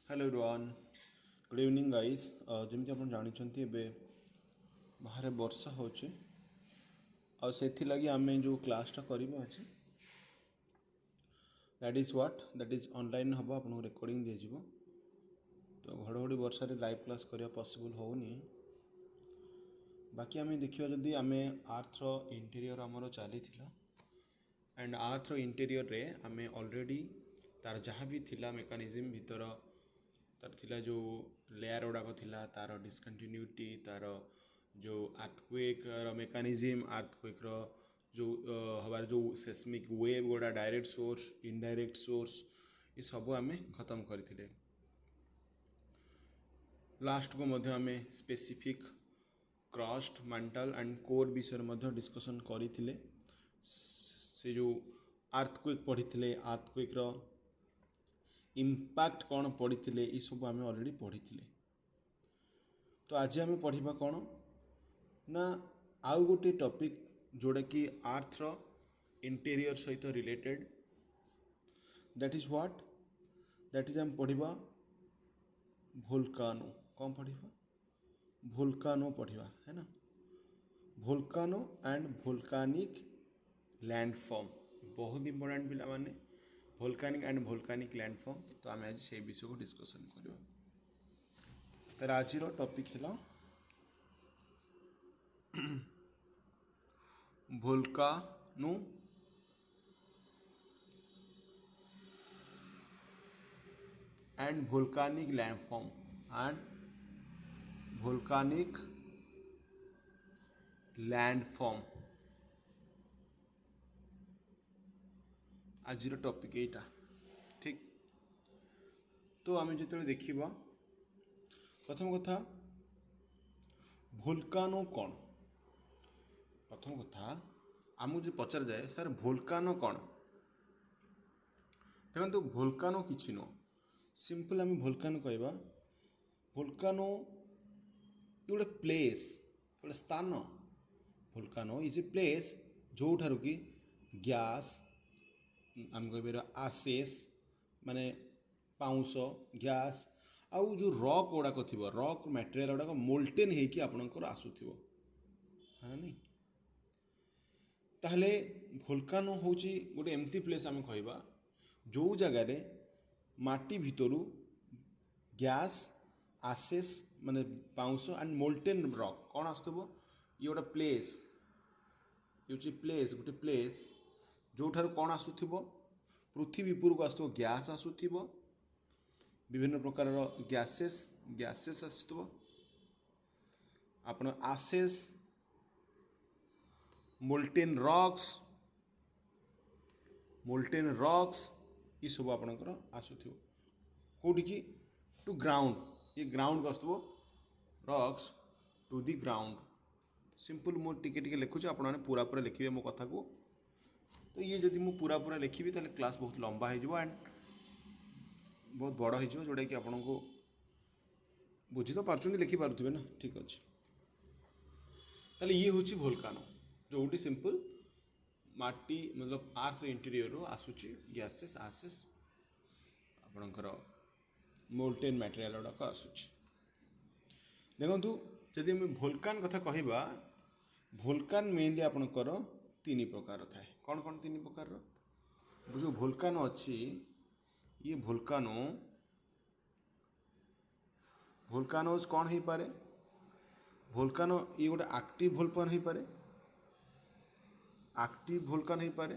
Hello everyone, good evening guys. जमी आप जानते बाहर वर्षा होची और से लगी आम जो क्लासटा करवा अच्छे that is what that is online हम आपको रिकॉर्डिंग दिज्व। तो घड़घड़ी वर्षा लाइव क्लास करने पॉसिबल होनी। बाकी आम देखा जदि आम आर्थ्र इंटीरियर आमर चली एंड आर्थ्र इंटीरियर रे आम ऑलरेडी तार जहाँ भी थिला मेकानिज्म भीतर तार थिला जो लेयर गुड़ाक थिला तार डिस्कंटिन्यूटी तार जो आर्थक्वेक मेकानिज्म आर्थक्वेक जो हबार जो सेस्मिक वेव गुड़ा डायरेक्ट सोर्स इनडायरेक्ट सोर्स ये सब आम खत्म करथिले। लास्ट को मध्य आम specific crust mantle and core विषय में डिस्कसन करथिले। से जो आर्थक्वेक पढ़ी आर्थक्वेक इम्पैक्ट कौन पढ़ी ये सब आम ऑलरेडी पढ़ी। तो आज आम पढ़ा कौन ना आउ गोटे टॉपिक जोड़ा कि आर्थ्र इंटीरियर सहित related that is what that is आम पढ़ा वोल्कानो। कौन पढ़ा वोल्कानो पढ़ा है ना। वोल्कानो एंड वोल्कानिक लैंडफॉर्म बहुत इंपोर्टेंट पिला माने वोल्कानिक एंड वोल्कानिक लैंडफॉर्म। तो आम आज से विषय को डिस्कसन करवा। तर आज टॉपिक है वोल्कानो एंड वोल्कानिक लैंडफॉर्म एंड वोल्कानिक लैंडफॉर्म। आज टॉपिक यहीटा ठीक। तो आम जो देखा प्रथम कथा वोल्कानो कौन। प्रथम कथा आमको जो पचार जाए सर वोल्कानो कौन देखो वोल्कानो किसी नुह सिंपल आम वोल्कानो कहवा वोल्कानो ये गोटे प्लेस गोटे स्थान। वोल्कानो इज ए प्लेस जो ठार कि गैस आम कह आसेस माने पाउंस गैस आउ जो रॉक गुड़ाक थी रॉक मटेरियल गुड़ाक मोल्टेन होकर आपणकर आसुथिबो है नहीं। ताहले वोल्कानो होची गोटे एमती प्लेस आम कहवा जो जगार माटी भितरु गैस आसेस माने पाउंस एंड मोल्टेन रॉक कौन आसुथिबो ये गोटे प्लेस ये प्लेस गोटे प्लेस जो ठार कौन आसुथिबो पृथ्वी उपरको आसुथिबो गैस आसुथिबो विभिन्न प्रकार गैसेस गैसेस आसुथिबो आपण आसेस मोल्टेन रॉक्स ये सब आपणकर आसुथिबो कौटी की टू ग्राउंड ये ग्राउंड को आसुथिबो rocks to the ground. Simple मो टिके लिखुची आपने पूरा पूरा लिखिए मो कथा को। तो ये जदि मु पूरा पूरा लिखी ताले क्लास बहुत लंबा हो एंड बहुत बड़ हो जोटा कि आपन को बुझी तो पार्टी लिखि पारे ना ठीक अच्छे। ताले ये हूँ वोल्कानो जोटी सिंपल माटी मतलब आर्थ इंटीरियर आसूची गैसेस आसेस आपणकर मोल्टेन मटेरियल गुड़ाक आसूची। देखु जदि आम वोल्कान कथा कहवा वोल्कान मेनली आपणकर तीन प्रकार थाए। कौन कौन तीन प्रकार जो वोल्कानो अच्छी ये वोल्कानोज कौन हो पारे वोल्कानो ये गोटे एक्टिव वोल्कान हो पारे एक्टिव वोल्कान हो पारे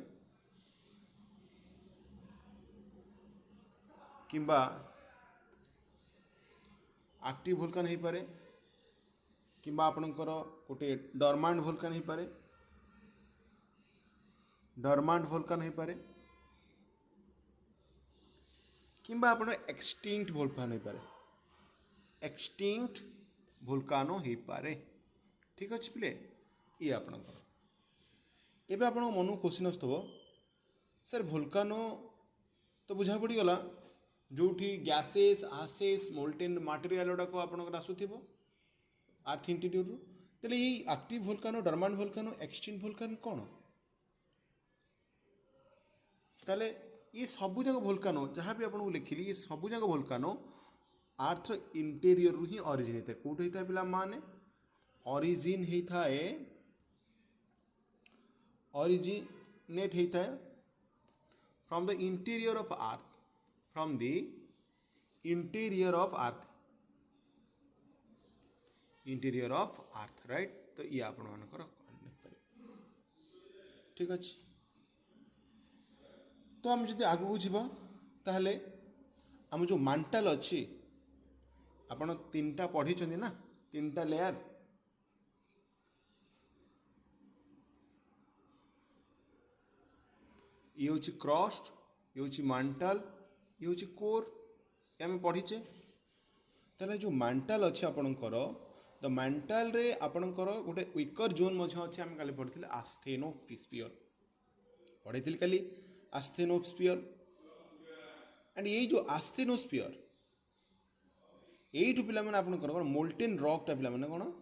किंबा एक्टिव वोल्कान हो पारे किंबा आपणकर गोटे डरमांट वोल्कान हो पारे डरमांट वोल्कान हो पारे किंबा आपण एक्सटिंक्ट वोल्कान हो पारे एक्सटिंक्ट वोल्कानो हो पारे ठीक अच्छे पिले। ये आपणकर एबे आपण मन क्वेश्चन आसुथबो सर वोल्कानो तो बुझा पड़गला जोठी गैसेस आसेस मोल्टेन मटेरियल गुड़ाक आपणकर आसुथिबो आर्थ इंटीरियर तेल ये एक्टिव वोल्कानो डरमांट वोल्कानो एक्सटिंक्ट वोल्कानो कौन ताले ये सबूक वोल्कानो जहाँ भी आपको लिखिली ये सबूक वोल्कानो आर्थ इंटेरियर रु ही ऑरिजिन होता है कौट होता है पिला माने ऑरिजिन होता है ऑरिजिनेट होता है from the interior of earth from the interior of earth interior of earth right तो ये आपण मानकर ठीक अच्छे तो आम जब आगू जीवा ताहले आम जो मांटाल अच्छी आपण तीन टा पढ़ी ना तीन टा लेयर ये हूँ क्रस्ट ये हूँ मांटाल ये हूँ कोर ये आम पढ़ीचे ताहले जो मांटाल अच्छे आपणकर द मांटाल रे आपणकर गोटे विकर जोन मध्य अच्छे आम काली पढ़ी आस्थेनोस्फियर पढ़ी काली आस्थेनोस्फियर एंड ये जो आस्थेनोस्फियर यू पिला आपंकर मोल्टेन रॉकटा पिला कौन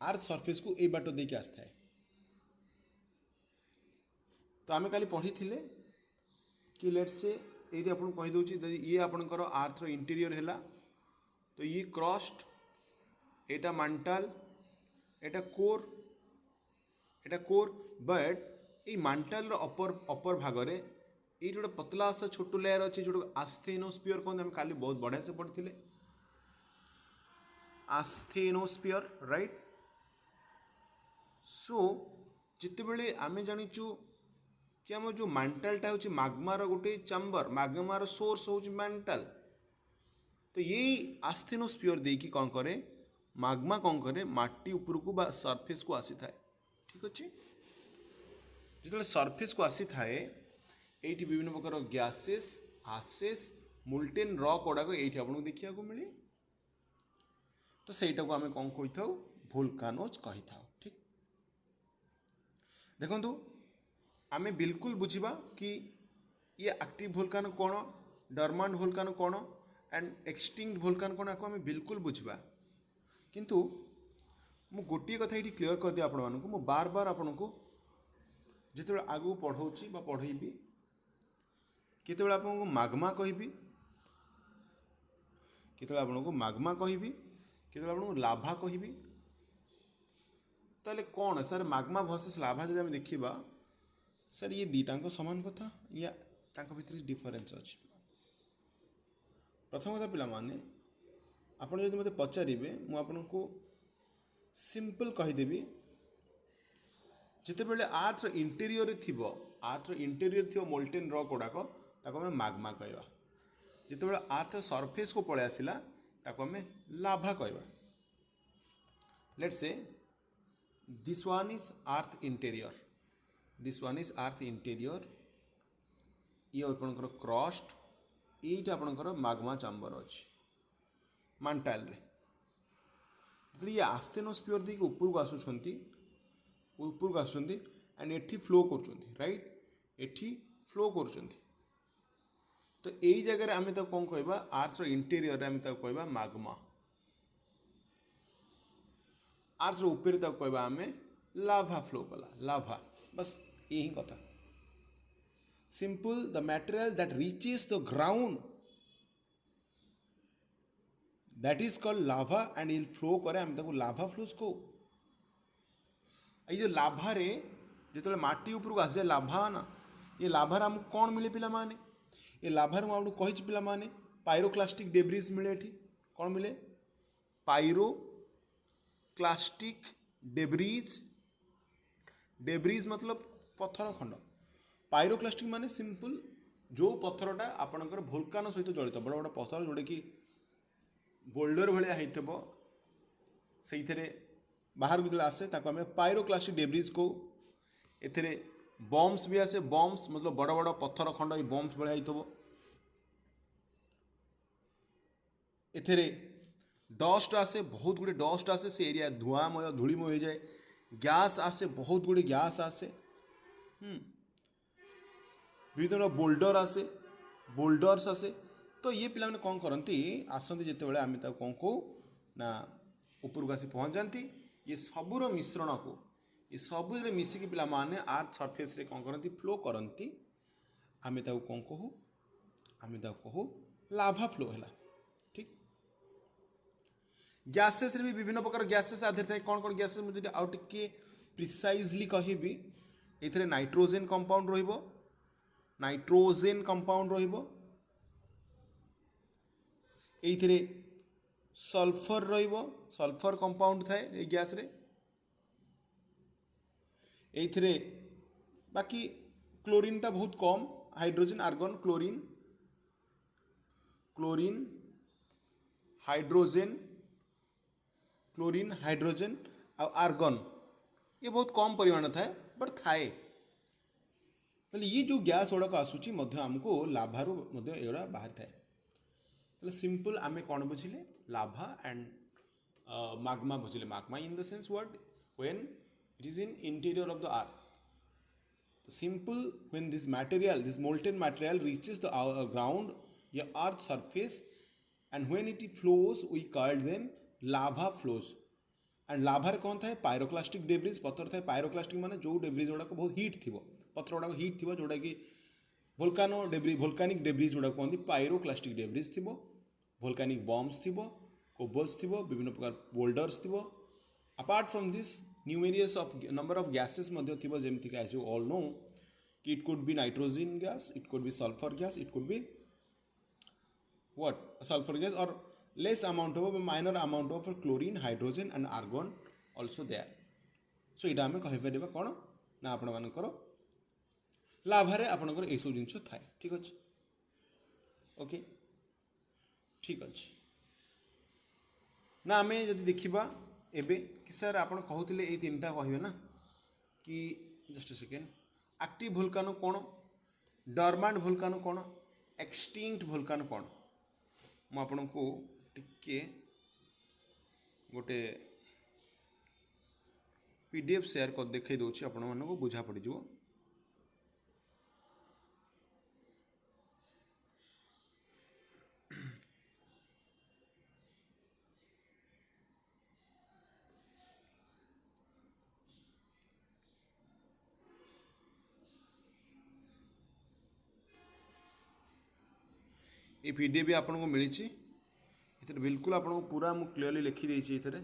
अर्थ सरफेस को ये बाट देके आसता है तो आम काली पढ़ी थे कि लेट से ये आपको कहीदे ये आपंकर अर्थ इंटीरियर है तो ये crust Etah मांटाल Etah core but ये मांटाल अपर भागरे ये जो पतला सा छोट लेयर अच्छे जो आस्थेनोस्फियर कहते हैं काली बहुत बढ़िया से पढ़ी आस्थेनोस्फियर राइट सो जितेबले आम जाचु कि आम जो मांटालटा हूँ माग्मार गोटे चैम्बर माग्मार सोर्स हूँ मांटाल तो ये आस्थेनोस्फियर देकी कौन करे माग्मा कौन करे माटी उपरकू बा सरफेस को आसी थाए ठीक अच्छे जो सरफेस को आसी थाए ये विभिन्न प्रकार गैसेस आसेस मोल्टेन रॉक गुड़ाक ये आपको देखा मिले तो सहीटा को आम कौन कही था वोल्कानोज कही था ठीक देखो आम बिल्कुल बुझा कि ये एक्टिव वोल्कानो कौन डरमांट वोल्कानो कौन एंड एक्सटिंक्ट वोल्कानो कौन आपको आम बिल्कुल बुझा किंतु मु गोटे कथा ये क्लीयर कर दिया आपण मु बार बार आपन को जिते आगू पढ़ाऊँगी पढ़ेबी केत आपको माग्मा कहबी केत आपको माग्मा कहबी केत आपको लाभा कहबी ताले कौन सर माग्मा वर्सेस लाभा जब देखा सर ये दीटा समान कथा या भितर डिफरेन्स अच्छी प्रथम कथा पिला माने आपन जब मत पचारे मुझको सिंपल कहीदेवी जिते बड़े आर्थ इंटेरियर थी मोल्टेन रॉक गुड़ाक आम माग्मा कहवा जिते बड़े आर्थ सरफेस को पलि आसला आम लाभा कहवा let's say this one is आर्थ इंटेरियर ये आपंकर क्रस्ट ये आपंकर माग्मा चैम्बर अच्छी मांटाल रे ये आस्थेनोस्फियर देख ऊपर को आसुँच एंड एठी फ्लो कर राइट एठी फ्लो कर तो यही जगह आम कौन कहवा आर्थ इंटेरियर आम कहवा माग्मा आर्थ ऊपर कहवा आम लाभा फ्लो कला लाभा बस यही कथा simple the material that reaches the ground that is called Lava and ill flow करे आम लाभा फ्लोज को ये जो लाभा रे जो माटी उपरको आसे लाभा ना ये लाभार आमको कौन मिले पिला माने ये लाभार मुझे कही पिला माने पायरोक्लास्टिक डेब्रिज मिले एठी कौन मिले पायरोक्लास्टिक डेब्रिज मतलब पत्थर खंड पायरोक्लास्टिक माने सिंपल जो पत्थरटा आपणकर वोल्कानो सहित जड़ित बड़ बड़ पत्थर जोटा कि बोल्डर भाया होइथबो सेइथरे बाहर को जो आसे आम पायरोक्लास्टिक डेब्रिज को एथिरे बम्स भी आसे बम्स मतलब बड़ बड़ पत्थर खंड ये बम्स भाया होइथबो एथिरे डस्ट आसे बहुत गुड़े डस्ट आसे से एरिया धुआंमय धूलिमय हो जाए गैस आसे बहुत गुड़े गैस आसे विभिन्न बोल्डर्स आसे तो ये पिला मैंने कौन करती आसती जिते बड़े आम कौन कहू ना ऊपर को आसी पहुँच जाती ये सबूर मिश्रण को ये सब मिसिकी पिला माने आर्थ सरफेस रे कौन करती फ्लो करती आम कौन कहू आम कहू लाभा फ्लो है ठीक गैसेस भी विभिन्न प्रकार गैसेस आधार थाए कौन कौन गैसेस मुझे आउ टिके प्रिसाइजली कहबी एथिरे नाइट्रोजेन कंपाउंड रहिबो नाइट्रोजेन कंपाउंड रहिबो एथिरे सल्फर रहिबो सल्फर कंपाउंड थाए ए गैस रे एथिरे बाकी क्लोरीन टा बहुत कम hydrogen argon chlorine chlorine hydrogen chlorine hydrogen आ आर्गन ये बहुत कम परिमाण थाए बट थाए ताले ये जो गैस गुड़ाक आसूची मध्य आमको लाभारू मध्य एगुड़ा बाहर थाए ताले सिंपल आमे कौन बुझिले लाभा and magma बुझिले magma in the sense what when it is in interior of the earth simple when this material this molten material reaches the ground या earth surface and when it flows we call them lava flows and lava रे कौन थाए pyroclastic debris पत्थर थाए pyroclastic माने जो debris गुड़ाक बहुत hit थी पत्थर गुड़ाक हिट थी जोटा कि भोल्कानो डेब्रिज भोल्कानिक डेब्रिज गुड़ाक कहते पायरोक्लास्टिक डेब्रिज थी भोल्कानिक बम्स थी कोबल्स थी विभिन्न प्रकार बोल्डर्स थी apart from this numerous of number of gases मध्य थी जमती एज यू ऑल नो कि it could be nitrogen gas it could be sulphur gas it could be what sulfur gas or less amount of minor amount of chlorine hydrogen and argon also there so इटा आम कहीपर कौन ना आपण मानकर लाभारे आपणकर you जिन थाए ठीक अच्छे ओके ठीक अच्छे ना आम जब देखा एवं कि सर आप कहते ये तीन टा कहे ना कि जस्ट ए सेकेंड एक्टिव भोल्कानो कौन डरमांट भोल्कानो कौन एक्सटिंक्ट भोल्कानो कौन मु आपन को टिके गोटे पीडीएफ शेयर कर देखई दउछि आपण मन को बुझा पड़ जिवो ये पीडीएफ भी आपन को मिली इधर बिल्कुल आपन को पूरा मु क्लियरली लिखी देछि इधर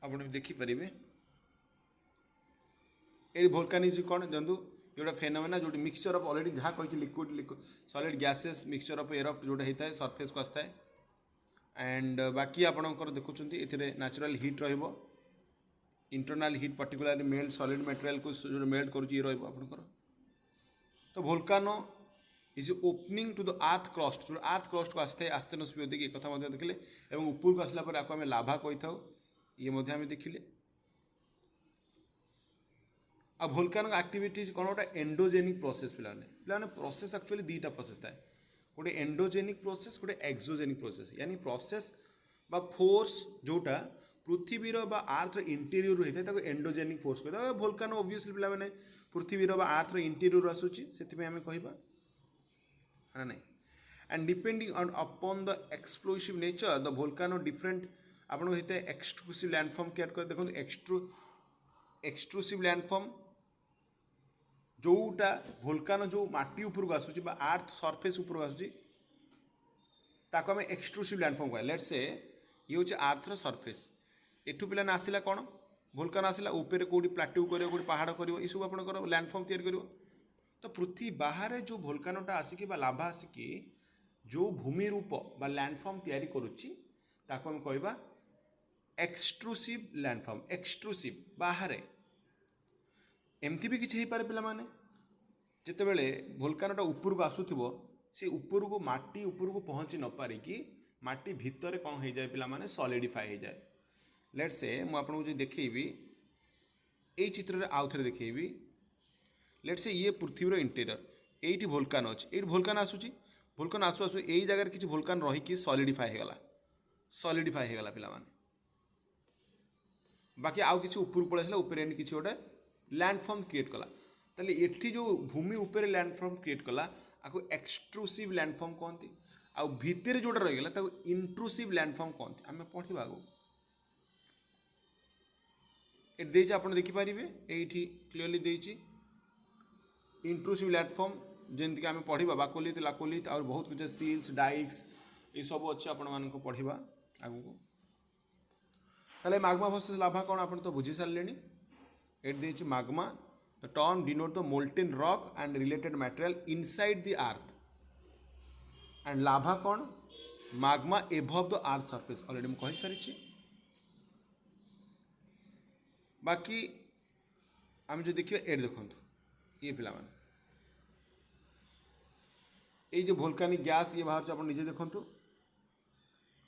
आपन देखि परिबे ए वोल्केनिज्म कौन जंतु जोटा फेनोमेना जो मिक्सचर ऑफ ऑलरेडी जहाँ कही liquid solid gases mixture of air of जोटा होता है सरफेस को आसता है एंड बाकी आपणकर देखुं ये नेचुरल हिट रहिबो internal heat particularly melt solid material को जो मेल्ट करुँच आपणकर तो volcano is opening to the earth crust जो अर्थ क्रस्ट को आसता है आस्तेनोस्फियर देखिए एक कथा देखिले और ऊपर को आसला आपको आम लाभा कही था ये आम देखिले आ वोल्कानिक एक्टिविटीज कौन गोटे एंडोजेनिक प्रोसेस पे प्रोसेस एक्चुअली दुईटा प्रोसेस थाए गोटे एंडोजेनिक प्रोसेस गोटे एक्सोजेनिक प्रोसेस यानी प्रोसेस बा फोर्स जोटा पृथ्वीर बा आर्थ इंटीरियर होता है एंडोजेनिक फोर्स कहते वोल्कानो ऑब्वियसली पे पृथ्वीर बा आर्थ इंटीरियर आसूची से आम कह है ना and depending on upon the explosive nature the volcano different आपको होता है एक्सट्रूसिव लैंडफॉर्म क्रिएट कर देखो एक्सट्रूसिव लैंडफॉर्म जोटा वोल्कानो जो माटी ऊपर को आसूची बा आर्थ सरफेस ऊपर को आसूची ताको आम एक्सट्रूसिव लैंडफॉर्म कह लेट्स से ये हूँ आर्थर सरफेस एठू पे आसला कौन वोल्कानो आसला ऊपर कौटी प्लाट्यू कर पहाड़ कर सब आप लैंडफॉर्म तैयारी कर तो पृथ्वी बाहर जो वोल्कानोटा आसिकी बा लाभा आसिकी जो भूमि रूप बा लैंडफॉर्म तैयारी करुच्ची ताको हम कहबा एक्सट्रूसिव लैंडफॉर्म एक्सट्रूसिव बाहर एमती भी किसी पारे पिला माने जितेबले वोल्कानोटा ऊपर को आसुथिबो से ऊपर को माटी ऊपर को पहुँची न पारिकी माटी भितर कौन हो जाए पिला माने सॉलिडिफाई हो जाए लेट्स से मु आपको जो देखी यही चित्र आउ थे देखी लेट्स से ये पृथ्वीर इंटीरियर ये वोल्कानो अच्छे ये वोल्कानो आसूची वोल्कानो आसु आसु यही जगह किसी वोल्कानो रहीकि सॉलिडिफाई होगला पिला माने बाकी आउ किसी ऊपर पड़े ऊपर एंड किसी गोटे लैंडफॉर्म क्रिएट कला ताले एठी जो भूमि ऊपर लैंडफॉर्म क्रिएट कला आपको एक्सट्रूसिव लैंडफॉर्म कहती आ भितर जोटा रहीगला ताको इंट्रूसिव लैंडफॉर्म कहती आम पढ़ा आगो ये देछि आपण देखिपारे ये क्लीयरली देछि इंट्रूसिव लैंडफॉर्म जमीक आम पढ़ा बाकोलिथ लाकोलिथ और बहुत कुछ सील्स डाइक्स ये सब अच्छे आपण मान पढ़ा आगू ताले माग्मा वर्सेस लाभा कौन आप तो बुझी सारे एट देछि magma the term denote the molten rock and related material inside the earth and lava कौन magma above the earth surface already मुझे कही सारी बाकी आम जो देखिए एड देखु ये पिला माने ये जो भोल्कानिक गैस ये बाहर आप निजे देखु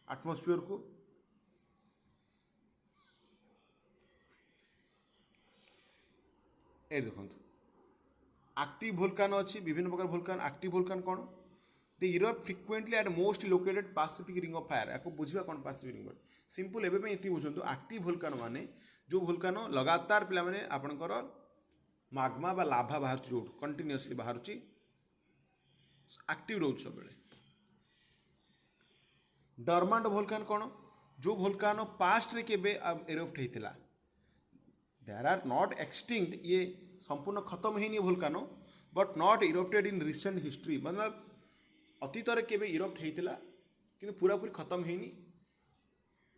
आटमोस्फियर को ए देखु एक्टिव भोल्कानो अच्छी विभिन्न प्रकार भोल्कान एक्टिव भोल्कान कौन the erupt frequently at most located Pacific ring of fire या बुझा कौन पैसिफिक रिंग सिंपल एवं ये बुझे एक्टिव भोल्कानो माने जो भोल्कानो लगातार पिला माने आपणकर माग्मा बा लाभा बाहर जो कंटिन्यूअसली बाहर एक्टिव रोच सब डरमांट भोल्कान कौन जो भोल्कानो पास्ट रे केबे एरप्ट होता देर आर नॉट एक्सटिंक्ट ये संपूर्ण खत्म होनी volcano but not erupted in recent history मतलब अतीत केबे इरप्ट होता कि पूरापूरी खत्म होनी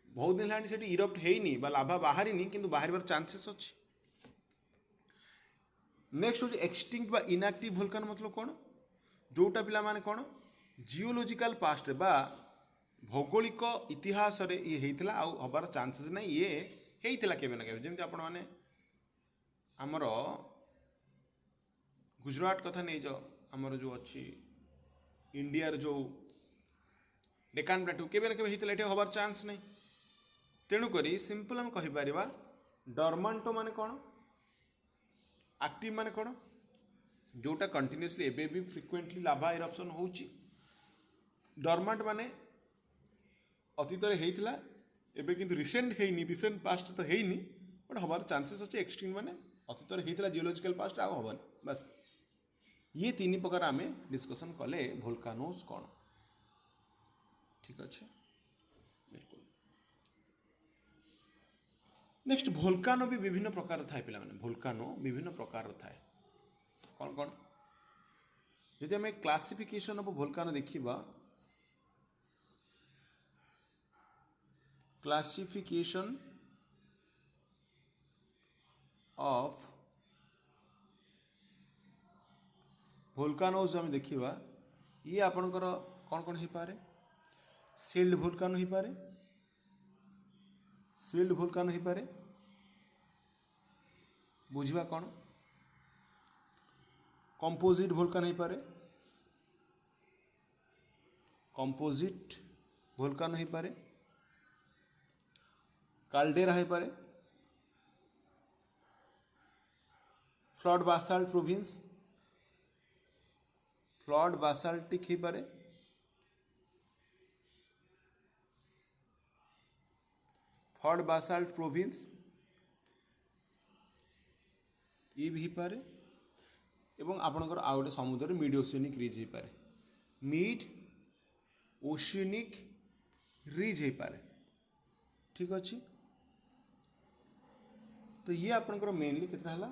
बहुत दिन है से इरप्ट होनी लाभा बाहरी कि बाहर चांसेस अच्छी नेक्स्ट हूँ एक्सटिंक्ट बा इनएक्टिव भोल्कानो मतलब कौन जोटा पिला माने कौन जियोलॉजिकल पास्ट बा भौगोलिक इतिहास रे ये होता आबार चांसेस ना ये होता केबे ना केबे जमी आपण मैंने आमर गुजरात कथा नहीं जाओ आमर जो अच्छी इंडियार जो डेकान प्लाटू केबे ना केबे होता ये हबार चांस नहीं तेणुक सिंपल आम कहीपर डरमांटो माने कौन एक्टिव माने कौन जोटा कंटिन्यूअसली एबे भी फ्रिक्वेंटली लाभा इरप्शन होची डरमांट माने अतीत होता एबे किंतु रिसेंट हेनी रिसेंट पास्ट तो हेनी बट हमार चांसेस अच्छे एक्सटिंक्ट माने अतीत होता जियोलॉजिकल पास्ट आ हबन बस ये तीन प्रकार आम डिस्कसन कले भोल्कानोज कौन ठीक अच्छे बिल्कुल नेक्स्ट भोल्कानो भी विभिन्न प्रकार थाए पिला माने भोल्कानो विभिन्न प्रकार थाए कौन कौन जदि आम क्लासिफिकेशन ऑफ भोल्कानो देखिबा क्लासिफिकेशन ऑफ भोल्कानोज आम देखिबा ये आपणकर कौन कौन हो पारे सील्ड भोल्कानो हो पारे सील्ड भोल्कानो हो पारे बुझा कौन कंपोजिट भोल्कानो हो पारे कंपोजिट भोल्कानो हो पारे काल्डेरा हो पारे फ्लड बासाल्ट प्रोविंस फ्लड बासाल्टिक हो पारे फ्लड बासाल्ट प्रोविंस ये भी हो पारे एवं आपणकर आउ गोटे समुद्र मिड ओशियनिक रिज हो पारे मिड ओशियनिक रिज हो पारे ठीक अच्छे तो ये आपणकर मेनली कितना है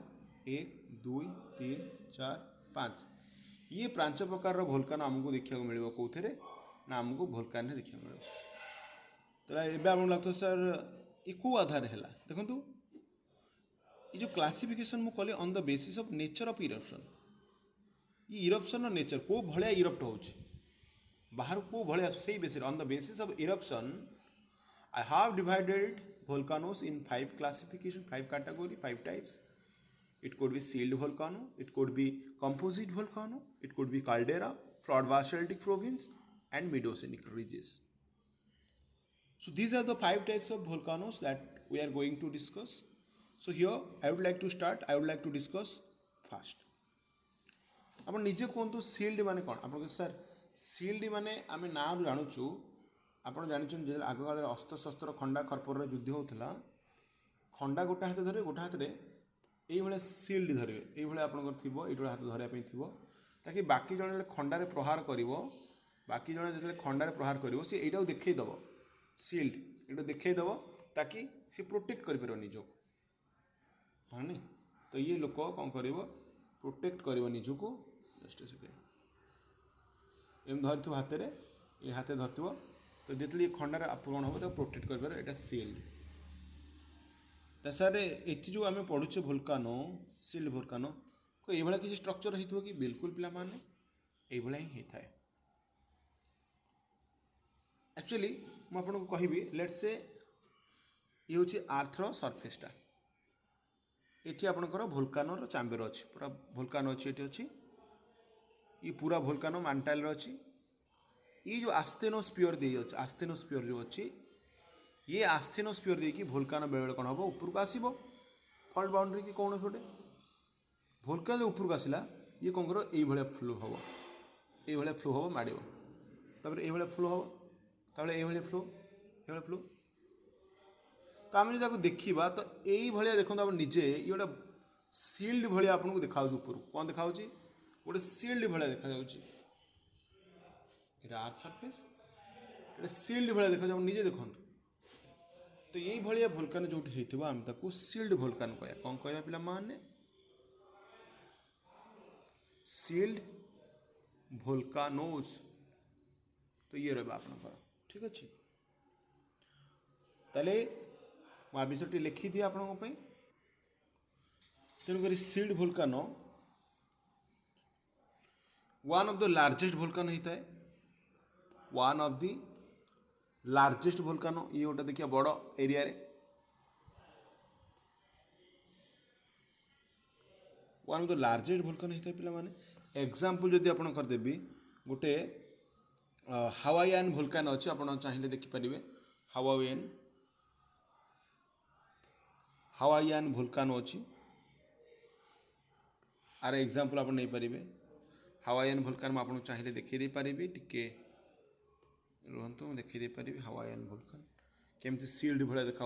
1 2 3 4 5 ये 5 प्रकार भोल्कानो आमको देखा मिले कौन ना आमको भोल्कान देखा मिले तो ये आप लगता सर ये कौ आधार है देखु ये जो क्लासिफिकेशन मुझे कली on the basis of nature of eruption ये इरप्शन नेचर को भाया इरप्ट हो बाहर को भाया से basis on the basis of eruption I have divided volcanoes in 5 classification 5 category 5 types it could be sealed volcano it could be composite volcano it could be caldera flood basaltic province and mid-oceanic ridges so these are the 5 types of volcanoes that we are going to discuss so here I would like to start I would like to discuss first आपण निजे कहतु sealed माने कौन आप sir sealed माने आम ना जानूँ आपड़ जानते जो आग काल अस्त्र शस्त्र खंडा खरपर युद्ध होता खंडा गोटे हाथ धरे गोटे हाथ में सील्ड धरे ये आप हाथ धरवाई थी ताकि बाकी जन खंडार प्रहार कर बाकी जन जो खंडार प्रहार कर सी यू देखईदेव सील्ड ये देखईदेव ताकि सी प्रोटेक्ट कर निजक हाँ नहीं तो ये लोक कौन कर प्रोटेक्ट कर निजक जस्ट सेकेंड एम धर हाथ में ये हाथ धरती तो जितने खंडार कौन हम प्रोटेक्ट कर सील्ड ତାସାରେ ଏଠି ଯେଉଁ ଆମେ ପଢ଼ୁଛେ ଭୋଲକାନୋ ସିଲ୍ଡ ଭୋଲକାନୋ ଏଇଭଳିଆ କିଛି ଷ୍ଟ୍ରକ୍ଚର ହେଇଥିବ କି? ବିଲକୁଲ ପିଲାମାନେ ଏଇଭଳିଆ ହିଁ ହେଇଥାଏ। ଆକ୍ଚୁଆଲି ମୁଁ ଆପଣଙ୍କୁ କହିବି ଲେଟ୍ସ ସେ ଇଏ ହେଉଛି ଆର୍ଥର ସର୍ଫେସଟା। ଏଠି ଆପଣଙ୍କର ଭୋଲକାନୋର ଚାମ୍ବର ଅଛି, ପୁରା ଭୋଲକାନୋ ଅଛି, ଏଠି ଅଛି, ଇଏ ପୁରା ଭୋଲକାନୋ ମାଣ୍ଟାଲରେ ଅଛି। ये जो आस्थेनोस्फियर दे अछि आस्थेनोस्फियर जो अच्छी ये आस्थेनोस्फियर देखिए भोल्कानो बेले कौन हम उपरको आसब फल्ट बाउंड्री कि कौन गोटे भोल्कानो जो उपरको आसला ये कौन कर ये फ्लो हम ये फ्लो हम माड़ ये फ्लो हम ये फ्लो तो आम जो देखा तो ये देखो आप निजे ये गोटे सिल्ड भाया आपको देखा ऊपर कौन देखा गोटे सिल्ड भाया देखा এটা আর্থ সারফেস এটা সিল্ড ভাবে দেখা যাও নিজে দেখন্তু। তো এই ভাবে ভোলকানো যেটি হয়েছিল আমি তাকে সিল্ড ভোলকানো কয়া কম কয়া পিলা মানে সিল্ড ভোলকানোজ। তো ইয়ে রহবা আপনার ঠিক আছে। তাহলে মু আ বিষয়টি লিখিদিଏ ଆପଣଙ୍କ ପାଇଁ। ତେଣୁକରି shield volcano one of the largest volcano ହେଇଥାଏ। वन ऑफ दी लार्जेस्ट भोल्कानो ये गोटे देखिए बड़ एरिया रे वन ऑफ द लार्जेस्ट भोल्कानो होता है पिला माने एग्जांपल जदि आपण करदेबी गोटे हावाईयान भोल्कानो अच्छे आप चाहिए देखिपारे हावाईयान भोल्कानो अच्छी आर एग्जांपल आप नहीं पारे हावाईयान भोल्कानो आपको चाहिए देखी पारि टिके रुहतु देखी पारि हावाईयान भोल्कानो केमती सील्ड भाया देखा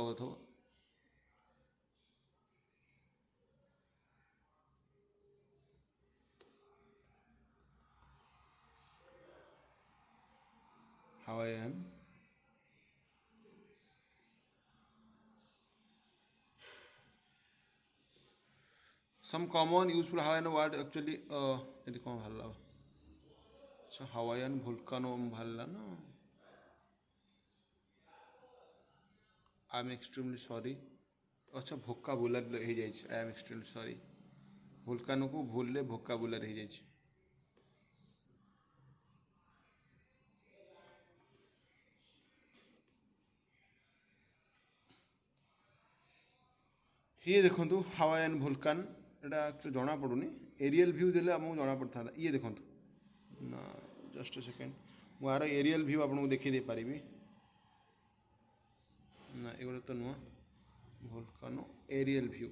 Hawaiian some common useful Hawaiian word actually ये कौन बाहर अच्छा हावाईयान भोल्कानो बाहर ना आई एम एक्सट्रीमली सॉरी अच्छा भोकाबुलर हो जाए आई एम एक्सट्रीमली सॉरी भोल्कानो को भूलले भोकाबुलर हो जाए। ये देखो हावाईयान भोल्कान एटा जना पड़ूनी एरियल व्यू देले आमको जना पड़ता ये देखो ना जस्ट सेकेंड मुझार एरियल व्यू आपको देखी दे पारि ना एगुड़ा तो नुह भोल्कानो एरियल व्यू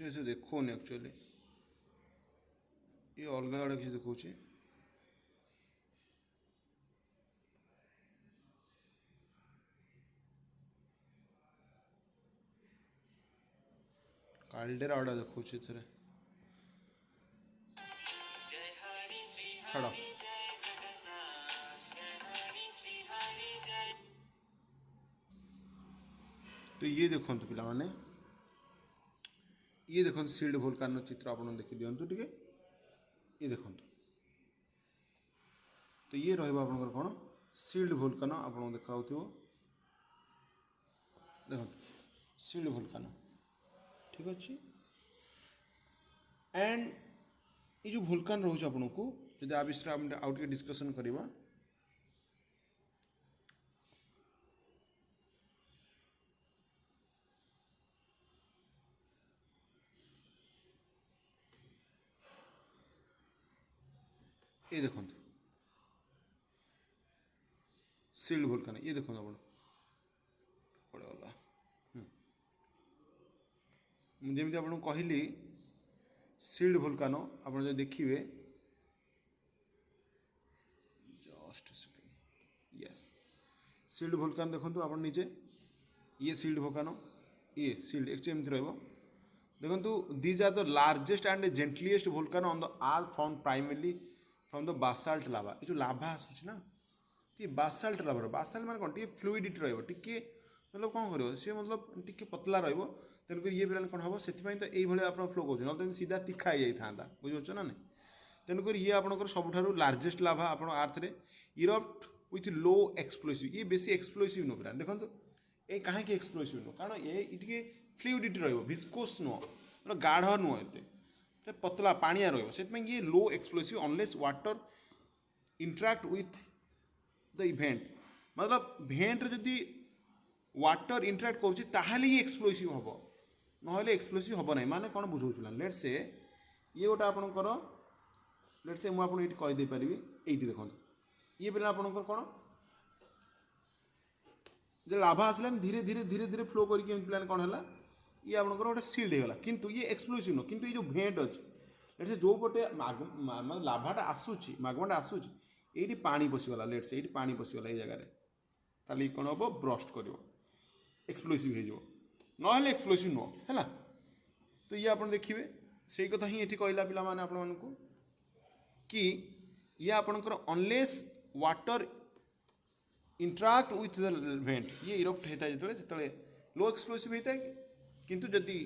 ऐसे देखो एक्चुअली ये अलग आड़े किसी देखा काल्डेरा आड़ा देखा छाड़ तो ये देखो पिला माने ये देखो सील्ड भोल्कानो चित्र आप देखी दिंतु टे ये देखो तो ये रहा कौन सील्ड भोल्कानो आप देखा देखो सील्ड भोल्कानो ठीक अच्छे। एंड ये जो भोल्कान रोच आपको जब आ विषय आउ टे डिस्कसन करवा ये देखो सील्ड भोल्कानो ये देखो आप जमी आपको कहली सील्ड भोल्कानो आप देखिए जस्ट सेकेंड यस सील्ड भोल्कानो देखो आप निजे ये सील्ड भोल्कानो ये सील्ड एक्चुअली एमती रहा देखो these are the largest and gentliest volcano on the earth from primarily from the basalt lava ये जो लाभा आसूँ ना टी बासाल्ट लाभा बासाल्ट माने कौन टी फ्लूइडिटी रहिबो टिके मतलब कौन करियो सी मतलब टिके पतला रहिबो तेणुक ये पे कौन हम से तो ये आप फ्लो कर ना सीधा तीखा हो जाता बुझे ना नहीं तेणुक ये आपंकर सबुठ लार्जेस्ट लाभा आप आर्थ रे इरप्ट विथ लो एक्सप्लोसिव ये बेसी एक्सप्लोसिव नुह पूरा देखो ये कहीं एक्सप्लोसिव नुह कारण ये फ्लूइडिटी रिस्कोस नुह मतलब गाढ़ नुह एत पतला पानिया रही ये low explosive unless water interact with the event मतलब भेंट जदि वाटर इंटराक्ट कर ये एक्सप्लोसिव हम ना एक्सप्लोसिव हम ना माने कौन बुझे लेट से ये गोटे आपंकर लेट से मुझे कहीदे पारि ये देखो ये पे आपंकर कौन जो लाभा आसला धीरे धीरे धीरे धीरे फ्लो करके प्लान कौन है ये आपंकर गोटे सील्ड होगा किंतु ये एक्सप्लोसिव नुह किंतु ये जो भेंट अच्छे लेट से जो पटे लाभाटा आसूची मागमाटा आसूची ये पानी पशिगला लेट से ये पानी पशिगला ये जगह ताली कौन हम ब्रस्ट कर एक्सप्लोसिव हो ना एक्सप्लोसिव नुह है तो ये आप देखिए से कथा ही ये कहला पिला माने आपण मानकु कि ये आपणकर unless water interact with the vent ये इरप्ट होता है जो लो एक्सप्लोसिव होता है किंतु जदि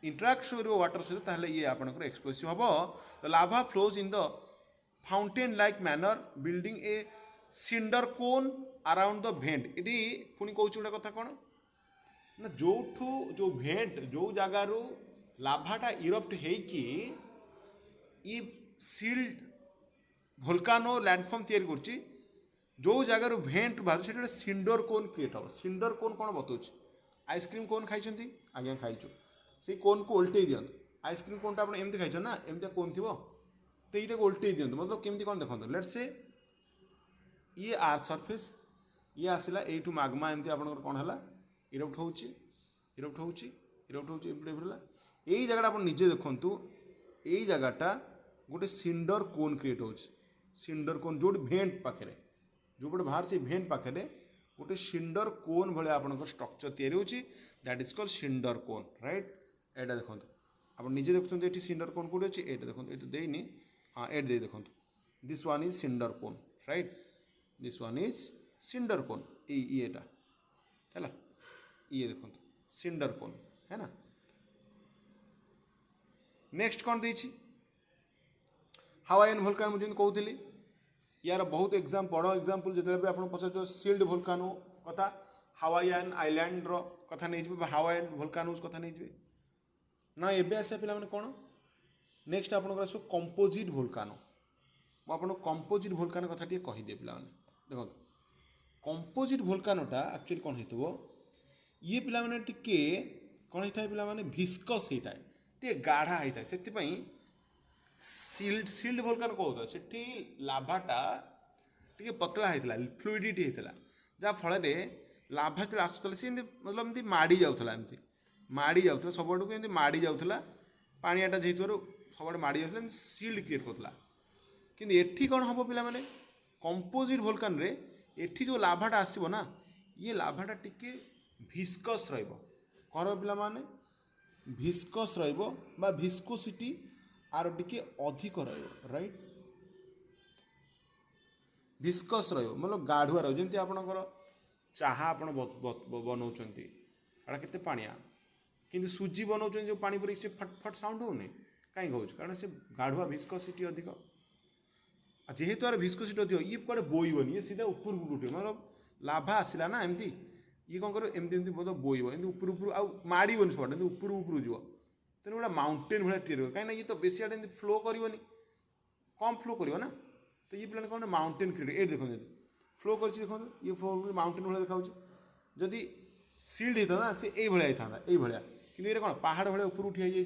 इंटराक्ट कर वाटर सहित ताहले ये आपणकर एक्सप्लोसिव हम तो lava flows in the fountain like manner building a cinder cone around the vent ये पुणी कौच गोटे कथा कौन ना जो जो भेंट जो जगार लाभाटा इरप्ट होइकी ये सील्ड भोल्कानो लैंडफॉर्म तैयारी करछि जो जगार भेंट बाहर से सिंडर कोन क्रिएट हम सिंडर कोन कौन बताऊँ आइसक्रीम कोन खाई आज्ञा खाइचु से कोन को उल्टे दिंतु आइसक्रीम कोनटा आप एमती खाई ना एमती कोन थी तो ये उल्टे दिंतु मतलब केमती कौन देखो लेट से ये आर्थ सरफेस ये आसला यू मागमा एमती आप कौन है इरप्ट होला यही जगह आप निजे देखु यही जगहटा गोटे सिंडर कोन क्रिएट हो सिंडर कोन जो भेंट पाखे जो पटे बाहर से भेंट पाखे गोटे सिंडर कोन भाई आप स्ट्रक्चर तैयारी होची that is called cinder cone right एटा देखो आप निजे देखुं ये सिंडर कोन कौटे अच्छे ये देखो ये देनी हाँ एट दे देखो this one is cinder cone right this one is cinder cone येटा है ये देखो सिंडर कोन है ना नेक्स्ट कौन देछि हावाईन भोल्कानो मुझे कहूली यार बहुत एग्जाम बड़ एग्जाम्पल जो भी आप पचार सील्ड भोल्कानो कथा हावाईन आइलैंड कथा नहीं हावाईन भोल्कानोज कथा नहीं ना एबे आसे पिला माने कौन नेक्स्ट आप कंपोजिट भोल्कानो मुझे कंपोजिट भोल्कानो कथा टी कहीदे पे देखो कंपोजिट भोल्कानोटा एक्चुअली कौन हो ये पिला माने टिके कौन होता है पिला माने भिस्कस होता है टे गाढ़ा होता है से सील्ड भोल्कानो कौन होता है से लाभाटा टे पतला होता फ्लूइडिटी होता जहाँ फल लाभा जो आसूला सी मतलब एमती माड़ी जाऊला एमती माड़ी जाऊला सबुठ को माड़ी जाऊला पानियाटा जेहतु सब माड़ी जाऊला सील्ड क्रिएट करूला कि एठी कौन हम पिला माने कंपोजिट भोल्कान रे एठी जो लाभाटा आसब ना ये लाभाटा टिके भिस्कस रहिबो कौन पिला माने भिस्कस रहिबो बा भिस्कोसिटी आर टिके अधिक रहिबो राइट भिस्कस रहिबो मतलब गाढ़ुआ रहिबो जेमति आपनकर चाहा आपण बनाउछंती एटा केते पानिया किंतु सुजी बनाउछन जो पानी परी से फट फट साउंड होने कहीं कहूँ कारण से गाढ़ुआ भिस्कोसिटी अधिक जेहेतु आर भिस्कोसिटी अधिक ये कड़े बोईबनी ये सीधा ऊपर उठे मतलब लाभा आसला ना एमती ये कौन कर एमती एमती मतलब बोईब एमती ऊपर ऊपर आउ माड़बनी सब ऊपर ऊपर जीव तेणु गोटे माउंटेन भाई टीयर कहीं ये तो बेसी आड़े फ्लो करनी कम फ्लो कर ना तो ये प्लान कौन माउंटेन क्रिएट ये देखो फ्लो कर देखो ये फ्लो माउंटेन भाई देखा जदि सील्ड होता ना सी ये होता ये कि ये कौन पहाड़ भाई ऊपर उठी जाइए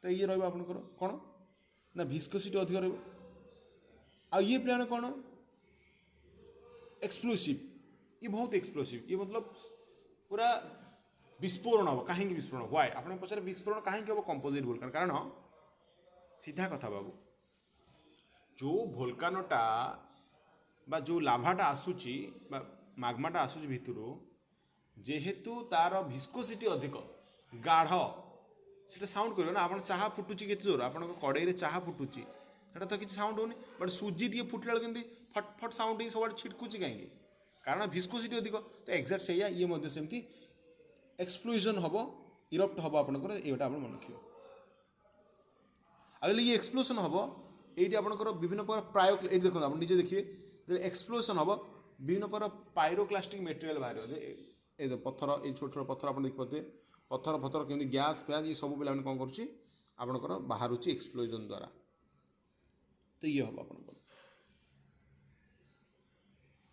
तो ये रहा कौन ना भिस्कोसिटी अधिक रहा ये प्लान कौन एक्सप्लोसिव ये बहुत एक्सप्लोसिव ये मतलब पूरा विस्फोरण हम कहीं विस्फोरण वाई आप पचारे विस्फोरण कहीं हम कंपोजिट भोल्कान कारण सीधा कथा बाबू जो भोल्कानोटा बा जो लाभाटा आसूची बा मागमाटा आसूची भितर जेहेतु तार भिस्कोसिटी अधिक गाढ़ से साउंड कर आप चाहा फुटुची के जोर आप कड़े चाहा फुटुची ସେଟା ତ କିଛି ସାଉଣ୍ଡ ହେଉନି, ବଟ୍ ସୁଜି ଟିକେ ଫୁଟିଲା ବେଳକୁ କେମିତି ଫଟ୍ ଫଟ୍ ସାଉଣ୍ଡ ହେଇକି ସବୁଆଡ଼େ ଛିଟକୁଛି କାହିଁକି? କାରଣ ଭିସ୍କୋସିଟି ଅଧିକ। ତ ଏକ୍ଜାକ୍ଟ ସେଇଆ ଇଏ ମଧ୍ୟ ସେମିତି ଏକ୍ସପ୍ଲୋଜନ୍ ହେବ, ଇରପ୍ଟ ହେବ ଆପଣଙ୍କର, ଏଇଟା ଆପଣ ମନେ ରଖିବେ। ଆଉ ଯଦି ଇଏ ଏକ୍ସପ୍ଲୋସନ୍ ହେବ, এইটি ଆପଣଙ୍କର ବିଭିନ୍ନ ପ୍ରକାର ଏଇଠି ଦେଖନ୍ତୁ ଆପଣ ନିଜେ ଦେଖିବେ, ଯଦି ଏକ୍ସପ୍ଲୋସନ୍ ହେବ ବିଭିନ୍ନ ପ୍ରକାର ପାଇରୋକ୍ଲାଷ୍ଟିକ୍ ମେଟେରିଆଲ୍ ବାହାରିବ। ଏ ପଥର, ଏଇ ଛୋଟ ଛୋଟ ପଥର ଆପଣ ଦେଖିପାରୁଥିବେ, ପଥର ଫଥର କେମିତି ଗ୍ୟାସ୍ ଫ୍ୟାସ୍ ଏ ସବୁ ପିଲାମାନେ କ'ଣ କରୁଛି ଆପଣଙ୍କର ବାହାରୁଛି ଏକ୍ସପ୍ଲୋଜନ୍ ଦ୍ୱାରା। ତ ଇଏ ହେବ ଆପଣଙ୍କର।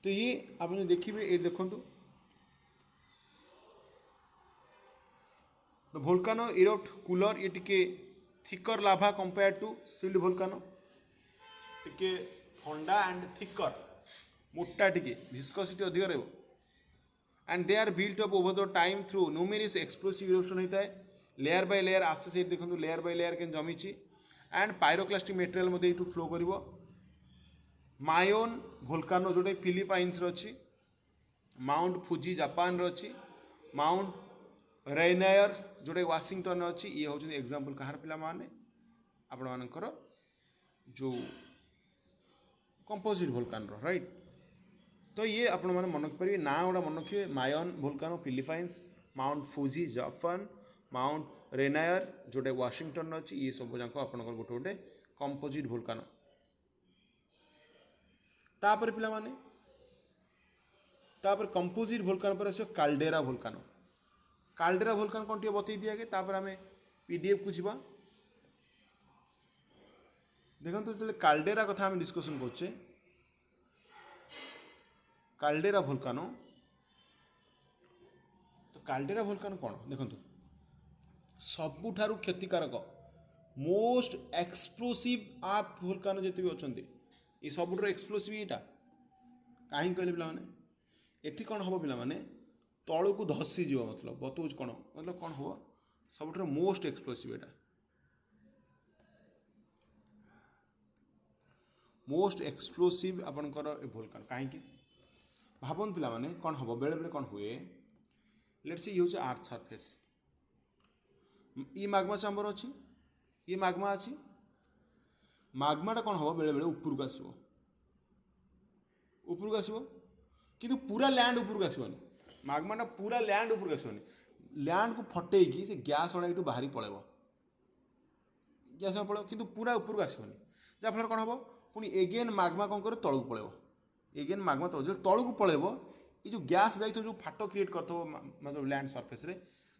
ତ ଇଏ ଆପଣ ଦେଖିବେ, ଏଇଠି ଦେଖନ୍ତୁ ଭୋଲ୍କାନୋ ଇରପ୍ଟ କୁଲର, ଇଏ ଟିକେ thicker lava compare to shield volcano, ଟିକେ ଥଣ୍ଡା ଆଣ୍ଡ ଥିକର, ମୋଟା ଟିକେ ଭିସ୍କୋସିଟି ଅଧିକ ରହିବ। and they are built up over the time through numerous explosive eruption होता है, लेयर बाय लेयर आस्ते से देखो लेयर बाय लेयर के जमीची, एंड पायरोक्लास्टिक मेटेरियल मध्य एटू फ्लो करिवो। मायोन भोल्कानो जोटे फिलिपाइन्स अच्छी, माउंट फुजी जापान अच्छी, माउंट रेनायर जोटे वाशिंगटन अच्छी। ये हूँ एग्जांपल कहार पिला माने आपण मानकर जो कंपोजिट भोल्कान राइट। तो ये आपण मैंने मन रखिपारे ना गुड़ा मन रखिए, Mayon volcano Philippines, Mount Fuji Japan, Mount Rainier जोटे वाशिंगटन अच्छी। ये सब जाक आप गोटे गोटे कंपोजिट भोल्कानो। तापर पिला माने तापर कंपोजिट भोल्कानो पर आसो काल्डेरा भोल्कानो। काल्डेरा भोल्कानो कौन टे बतई दिया गए, तापर आम पीडीएफ को जीवा। देखो जो काल्डेरा कथा आम डिस्कसन करछे, काल्डेरा भोल्कानो, तो काल्डेरा भोल्कानो कौन देखो सबुठारु क्षतिकारक मोस्ट एक्सप्लोसिव आर्थ भोल्कानो जिते भी अच्छा, ये सबुठ एक्सप्लोसिव यहाँ कहीं कहले पिला माने एठी कौन हम पिला माने तलू को धसी जीव, मतलब बतौज कौन मतलब कौन हम सबुठ मोस्ट एक्सप्लोसिव यहाँ, मोस्ट एक्सप्लोसिव आपणकर भोल्कानो कहीं भावन पिला माने कौन हम बेले बेले कौन हुए। लेट्स सी ये हूँ आर्थ सरफेस, ये माग्मा चैम्बर अच्छी, ये माग्मा अच्छी, माग्माटा कौन हम बेले बेले उपरको आसो, उपरको आसो किंतु पूरा लैंड उपरको आसोनी, माग्माटा पूरा लैंड उपरको आसोनी, लैंड को फटेकी से गैस वाला ये बाहरी पड़ेब, गैस पड़े किंतु पूरा उपरको आसोनी, जहाँफल कौन हम पुणी एगेन माग्मा कौन कर तलू पड़ेब, एगेन माग्मा तलू को पड़ेब, ये जो गैस जाइए जो फाट क्रिएट कर मतलब लैंड सरफेस रे,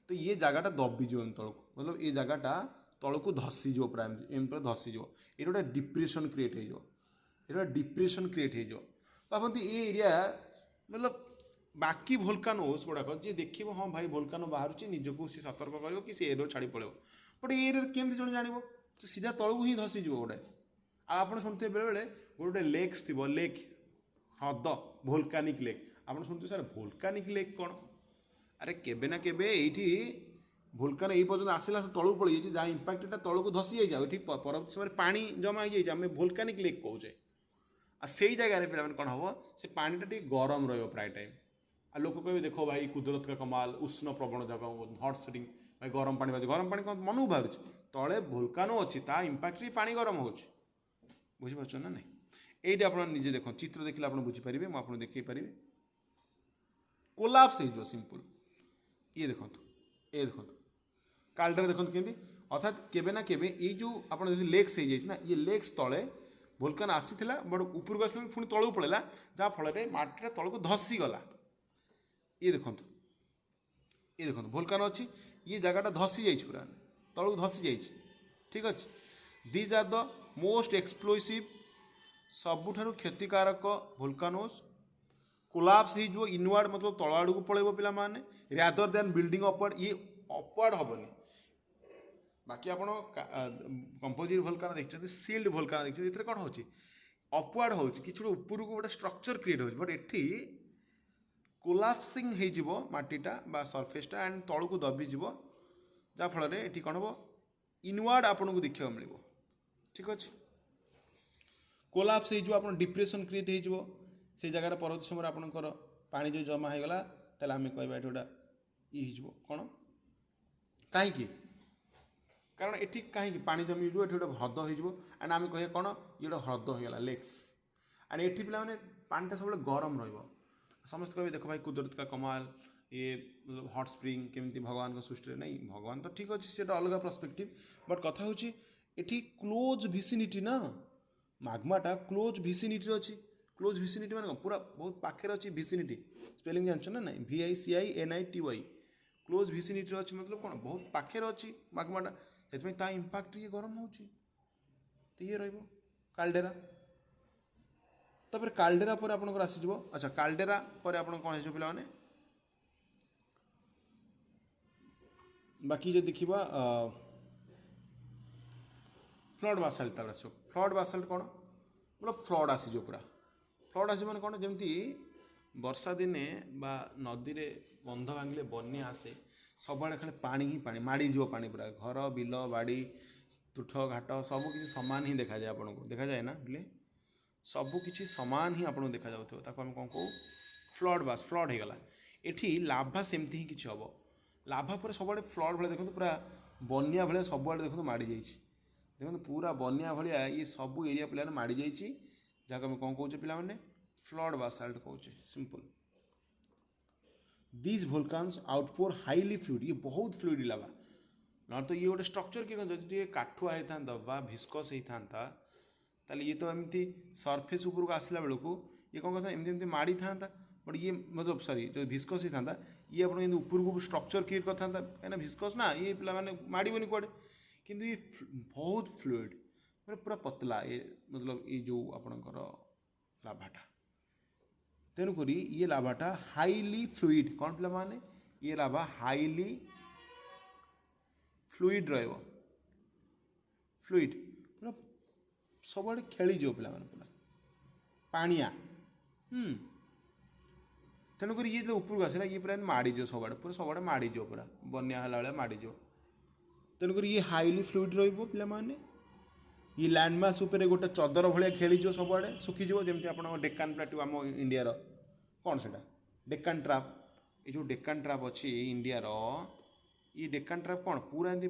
तो ये जगहटा दबिज तलू, मतलब ये जगहटा तलू को धसीज प्राय एम धसीज, ये गोटे डिप्रेशन क्रिएट हो, डिप्रेशन क्रिएट हो भावती ये एरिया मतलब बाकी भोल्कानोस गुड़ाक जी देख हाँ भाई भोल्कानो बाहर निजक सी सतर्क कर कि एरिया छाड़ी पड़े, बट ये एरिया केमती जन जान तो सीधा तलू ही धसीज गोटे। आप शुणुवे बेले बेले गोटे लेक्स थी, लेक ह्रद भोल्कानिक लेक, आप शुणुवे सर भोल्कानिक लेक कौन, अरे केबे ना केबे एठी भोल्कानो ये पर्यटन आसला तलू पड़ जाए जहाँ इंपैक्ट तलू को धसी जाए परवर्त समय पानी जमा हो जाए, आम भोल्कानिक लेक कहे आ से जगह पे कौन हम से पानीटा टे गरम प्राय टाइम, आ लोक कहे देखो भाई कुदरत का कमाल, उष्ण प्रवण जगह हट स्प्रिंग भाई गरम पानी बाज, गरम पानी कौन मन बाहर तले भोल्कानो अच्छी ता इंपैक्ट पानी गरम हो बुझीपार ना नहीं। ये आप निजे देख चित्र देखिए आप बुझीपारे, मुझे देखी पारि कोलाप्स हो सिंपल। ये देखो ये देखो काल्डेरा देखो केमती, अर्थात केबे ना केबे ये जो आप लेक्स हो जाए ना, ये लेक्स तले भोल्कानो आसीथिला बट उपरको आस पुणी तलू पड़ेगा जहाँ फल मटीटा तल को धसी गला। ये देखो ये देखो भोल्कानो अच्छी, ये जगहटा धसी जाइए पूरा तलू धसी जाइए, ठीक अच्छे। These are the most explosive सबुठारु क्षतिकारक भोल्कानोस, कोलाप्स हो इनवर्ड मतलब तल आड़ को पड़े पिला माने रादर दैन बिल्डिंग अपवर्ड, ये अपवर्ड हेनी। बाकी आप कंपोजिट भोल्कानो देखते सील्ड भोल्कानो देखते ये कौन हो अपवर्ड हो कि ऊपर को गोटे स्ट्रक्चर क्रिएट हो, बट एटी कोलाप्सिंग हो माटीटा बा सरफेसटा एंड तलू को दबिज जहाँफल ये कौन हम इनवर्ड आपन को देखा मिल, ठीक अच्छे। कोलाप्स हो आप डिप्रेशन क्रिएट हो से जगह परवर्त समय आपंकर पानी जो जमा हो गला आम कह गोटा ये कौन कहीं कारण एठी कहीं पानी जमी जो गोटे ह्रद हो एंड आम कह कौन ये गोटे ह्रद होगा लेक्स एंड एठी पिला माने पानीटा सब गरम रहिबो समस्त कहे देख भाई कुदरत का कमाल ये मतलब हट स्प्रिंग केमती भगवान का सृष्टि नहीं भगवान तो ठीक अच्छे से अलग पर्सपेक्टिव बट कथा हूँ एठी क्लोज भिसिनिटी ना माग्माटा क्लोज भिसिनिटी अच्छी क्लोज भिसिनिटी माने पूरा बहुत पाखे अच्छी भिसिनिटी स्पेलिंग जानछ ना नहीं VICINITY क्लोज भिसिनिटी अच्छी मतलब कौन बहुत पाखे अच्छी माग्माटा से ता इम्पाक्ट ये गरम हो ये रहिबो काल्डेरा तापर काल्डेरा पर आपनकर आसीजिवो अच्छा काल्डेरा पर आपन कौन हो पिला माने बाकी जो देखा फ्लड बासाल्ट तापर आस फ्लड बासाल्ट कौन मतलब फ्लड आसीज पूरा फ्लड आस मैंने कौन जमी वर्षा दिने बा नदी रे बंध भांगे बन्या आसे सबुआड़े खाली पानी ही पानी माड़ीज पानी पूरा घर बिल बाड़ी तुठ घाट सबकि सामान ही देखा जाए आपको देखा जाए ना बोले सबकि सामान ही आपको देखा जाऊँ आम कौन कहूँ फ्लड बास फ्लड होगला एठी लाभा सेमती ही किसी हम लाभा पर सबुआड़े फ्लड भाई देखो पूरा बन्या भाया सबुआड़े देखो माड़ी जाइए देखो पूरा बन्या भाया ये सब एरिया पे माड़ी जाइए जहाँ आम कौन कौचे पे फ्लड बासाल्ट कौचे simple this volcanoes outpour highly fluid ये बहुत फ्लूइड लाभा ना तो ये गोटे स्ट्रक्चर कि जब काठुआ होता बा भिस्कस होता ताले ये तो एमती सरफेस उपरको आसला बेलू ये कौन कहता एमती माड़ी था बट ये मतलब सॉरी जो भिस्कस होता ये आप उपरको स्ट्रक्चर क्रिएट करता कहीं भिस्कस ना ये पे माड़बनी कड़े किंतु ये बहुत फ्लूइड मतलब पूरा पतला ये मतलब ये जो आपणकर लाभाटा तेणुक ये लाभाटा हाईली फ्लूइड कौन पे माने ये लाभा हाईली फ्लूइड फ्लूइड पूरा सब खेलीज पे पूरा पानिया तेणुक ये जो उपरको आसला ये पूरा माड़ीज सब माड़ीज पूरा बन्या भाया माड़ीज तेणुक ये हाईली फ्लूइड पे ये लैंडमास उपर गोटे चदर भाया खेलीज सबुआड़े सुखीज जमी आप डेकान प्लाट्यू आम इंडिया कौन से डेकान ट्राप ये जो डेकान ट्राप अच्छी इंडिया ये डेकान ट्राप कौन पूरा एमती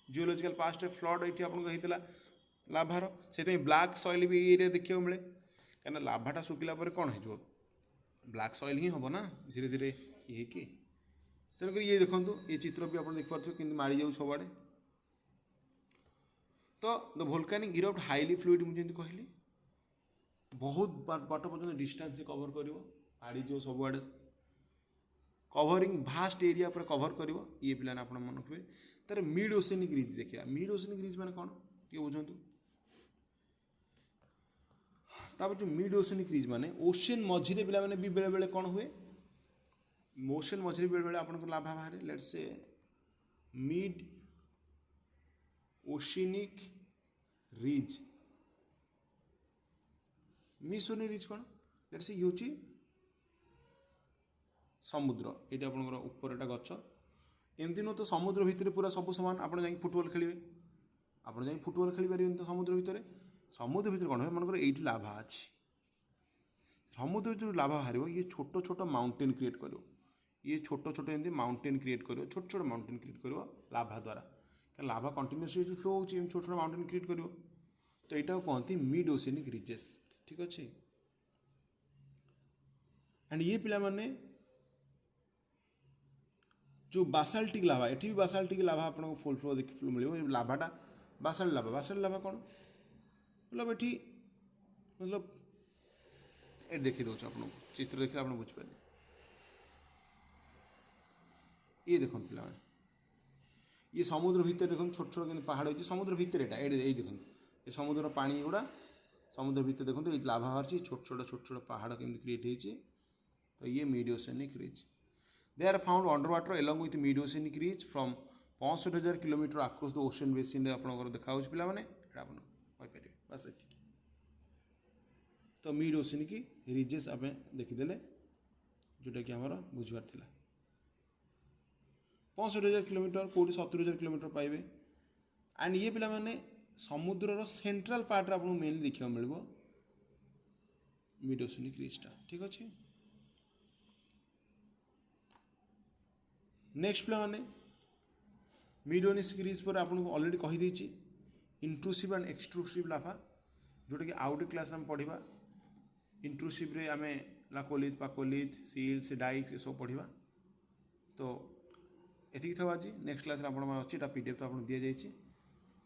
जियोलॉजिकल पास्ट फ्लड ये आपको लाभार से ब्लैक सॉइल भी ये देखा मिले कहीं लाभाटा सुखिला कौन हो ब्लैक सॉइल ही हम ना धीरे धीरे ये कि तेणुक ये देखो ये चित्र भी आप देखिए कि माड़ी जाऊ सबुआड़े तो the volcanic erupt highly fluid मुझे कहली बहुत बाट पर्यटन डिस्टेंस से कवर कर माड़ी जो सबुआड़े कवरिंग भास्ट एरिया पर कवर कर ये पिला आप मन रखिए तार मिड ओसेनिक रिज देखिए मिड ओसेनिक रिज मैंने कौन ये बुझे तापर जो मिड ओसेनिक रिज माने ओशियन मझिरे पिला माने भी बेले बेले कौन हुए ओशियन मझिरे बेले बेले आपन लाभा बाहर let's say mid oceanic ridge मिसोनिक रिज कौन लेट्स से ये समुद्र ये आपंकर उपरटा गच एमती नुह तो समुद्र भितर पूरा सब सामान आप फुटबल खेलेंगे आप फुटबल खेल पारे तो समुद्र भितर कौन है मनकर ये लाभा अच्छी समुद्र जो लाभा बाहर ये छोट छोट माउंटेन क्रिएट कर ये छोट छोट एमती माउंटेन क्रिएट कर छोट छोट माउंटेन क्रिएट कर लाभा द्वारा क्या लाभा कंटिन्यूअसली फ्लो हो छोट छोट माउंटेन क्रिएट कर तो यहाँ कहते मिड ओसेनिक रिजेस ठीक अच्छे एंड ये पिला माने जो बासाल्टिक लाभा ये भी बासाल्टिक लाभा आपको फुल फ्लो देख मिले लाभाटा बासाल्ट लाभा कौन मतलब ये मतलब ये देखी दूँ आप चित्र देखिए आप बुझिपारे ये देखो पे ये समुद्र भितर देखो छोट छोट कि पहाड़ हो समुद्र भितर ये देखो ये समुद्र पानी गुड़ा समुद्र भितर देखो ये लाभा बाहर छोट छोट पहाड़ केमती क्रिएट होती तो ये mid oceanic ridge they are found under water along with mid oceanic ridge from 65,000 kilometre across the ocean basin आपंकर देखा पे पारे बस ये तो मिड ओसेनिक रिजेस आम देखीदे जोटा कि आमर बुझार 65,000 किलोमीटर कौटी 70,000 किलोमीटर पाइबे एंड ये पिला माने समुद्रर सेंट्रल पार्ट आपको मेनली देखा मिल मिड ओसेनिक रिजटा ठीक अच्छे नेक्स्ट पिला माने मिडोनिस सीरीज पर आपको ऑलरेडी कहीदे इंट्रूसिव एंड एक्सट्रूसिव लाफा जोटा कि आउ गोटे क्लास आम पढ़ा इंट्रूसिव रे आम लाकोलिथ पाकोलिथ सिल्स डाइक्स सब पढ़ा तो एति था आज नेक्स्ट क्लास आप अच्छी पीडीएफ तो आपको दि जाइए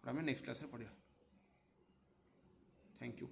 आम नेक्स्ट क्लास पढ़ा थैंक यू।